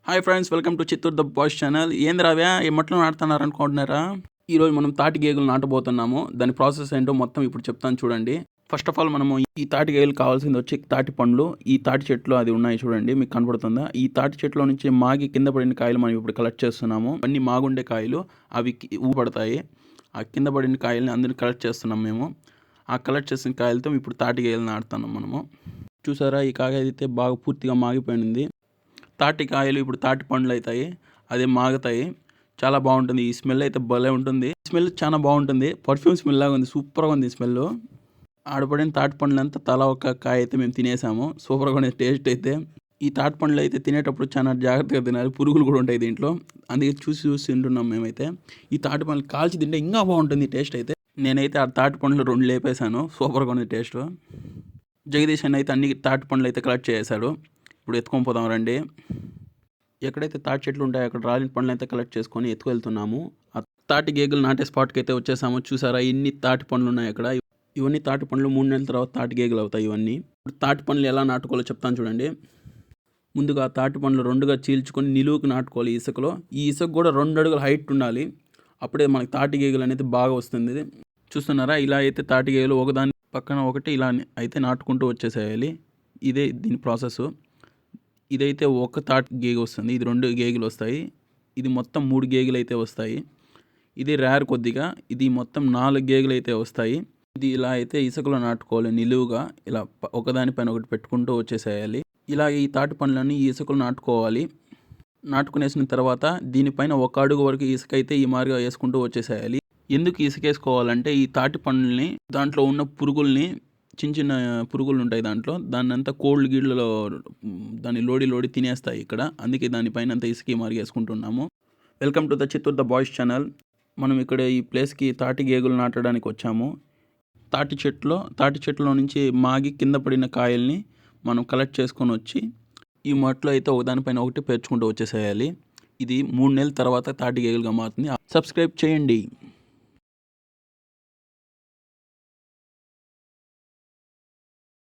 Hi friends, welcome to Chittoor the boys channel. ఏంది రావ్యా ఎమ్మట్లో నాటుతున్నారు అనుకుంటున్నారా? ఈరోజు మనం తాటి గేగులు నాటబోతున్నాము. దాని ప్రాసెస్ ఏంటో మొత్తం ఇప్పుడు చెప్తాను చూడండి. ఫస్ట్ ఆఫ్ ఆల్ మనము ఈ తాటి గేగులు కావాల్సింది వచ్చి తాటి పండ్లు. ఈ తాటి చెట్లు అది ఉన్నాయి చూడండి, మీకు కనబడుతుందా? ఈ తాటి చెట్లో నుంచి మాగి కింద పడిన కాయలు మనం ఇప్పుడు కలెక్ట్ చేస్తున్నాము. అన్ని మాగుండే కాయలు అవి ఊపడతాయి. ఆ కింద పడిన కాయల్ని అందరినీ కలెక్ట్ చేస్తున్నాం మేము. ఆ కలెక్ట్ చేసిన కాయలతో ఇప్పుడు తాటి గేగులు నాటుతున్నాం మనము. చూసారా, ఈ కాయ అయితే బాగా పూర్తిగా మాగిపోయింది. తాటి కాయలు ఇప్పుడు తాటి పండ్లు అవుతాయి, అదే మాగుతాయి. చాలా బాగుంటుంది. ఈ స్మెల్ అయితే భలే ఉంటుంది. స్మెల్ చాలా బాగుంటుంది, పర్ఫ్యూమ్ స్మెల్ లాగా ఉంది. సూపర్గా ఉంది స్మెల్. ఆడపడిన తాటి పండ్లు అంతా తలా ఒక కాయ అయితే మేము తినేసాము. సూపర్గా ఉంది టేస్ట్ అయితే. ఈ తాటి పండ్లు అయితే తినేటప్పుడు చాలా జాగ్రత్తగా తినాలి, పురుగులు కూడా ఉంటాయి దీంట్లో. అందుకే చూసి చూసి తింటున్నాం మేమైతే. ఈ తాటి పండ్లు కాల్చి తింటే ఇంకా బాగుంటుంది టేస్ట్ అయితే. నేనైతే ఆ తాటి పండ్లు 2 లేపేశాను. సూపర్గా ఉంది టేస్ట్. జగదీష్ అన్న అయితే అన్ని తాటి పండ్లు అయితే కలెక్ట్ చేశాడు. ఇప్పుడు ఎత్తుకొని పోదాం రండి. ఎక్కడైతే తాటి చెట్లు ఉంటాయో అక్కడ రాలిన పండ్లు అయితే కలెక్ట్ చేసుకొని ఎత్తుకెళ్తున్నాము. ఆ తాటి గేగులు నాటే స్పాట్కి అయితే వచ్చేసాము. చూసారా, ఇన్ని తాటి పండ్లు ఉన్నాయి అక్కడ. ఇవన్నీ తాటి పండ్లు 3 నెలల తర్వాత తాటి గేగులు అవుతాయి ఇవన్నీ. ఇప్పుడు తాటి పండ్లు ఎలా నాటుకోవాలో చెప్తాను చూడండి. ముందుగా తాటి పండ్లు 2గా చీల్చుకొని నిలువుకి నాటుకోవాలి ఇసుకలో. ఈ ఇసుక కూడా 2 అడుగుల హైట్ ఉండాలి. అప్పుడే మనకి తాటి గేగులు అనేది బాగా వస్తుంది. చూస్తున్నారా, ఇలా అయితే తాటి గేగులు ఒకదాని పక్కన ఒకటి ఇలా అయితే నాటుకుంటూ వచ్చేసేయాలి. ఇదే దీని ప్రాసెస్. ఇదైతే ఒక తాటి గేగు వస్తుంది, ఇది 2 గేగులు వస్తాయి. ఇది మొత్తం 3 గేగులు అయితే వస్తాయి. ఇది రేర్ కొద్దిగా. ఇది మొత్తం 4 గేగులు అయితే వస్తాయి. ఇది ఇలా అయితే ఇసుకలో నాటుకోవాలి నిలువుగా. ఇలా ఒకదానిపైన ఒకటి పెట్టుకుంటూ వచ్చేసేయాలి. ఇలా ఈ తాటి పండ్లన్నీ ఈ ఇసుకలో నాటుకోవాలి. నాటుకునేసిన తర్వాత దీనిపైన 1 అడుగు వరకు ఇసుక అయితే ఈ మాదిరిగా వేసుకుంటూ వచ్చేసేయాలి. ఎందుకు ఇసుక వేసుకోవాలంటే ఈ తాటి పండ్లని, దాంట్లో ఉన్న పురుగుల్ని, చిన్న చిన్న పురుగులు ఉంటాయి దాంట్లో, దాన్ని అంతా కోళ్ళు గీళ్ళలో దాన్ని లోడి తినేస్తాయి ఇక్కడ. అందుకే దానిపైన అంతా ఇసుక మారిగేసుకుంటున్నాము. Welcome to the Chittoor the boys channel. మనం ఇక్కడ ఈ ప్లేస్కి తాటి గేగులు నాటడానికి వచ్చాము. తాటి చెట్లో నుంచి మాగి కింద పడిన కాయల్ని మనం కలెక్ట్ చేసుకొని వచ్చి ఈ మట్లో అయితే ఒకదానిపైన ఒకటి పేర్చుకుంటూ వచ్చేసేయాలి. ఇది 3 నెలల తర్వాత తాటి గేగులుగా మారుతుంది. సబ్స్క్రైబ్ చేయండి.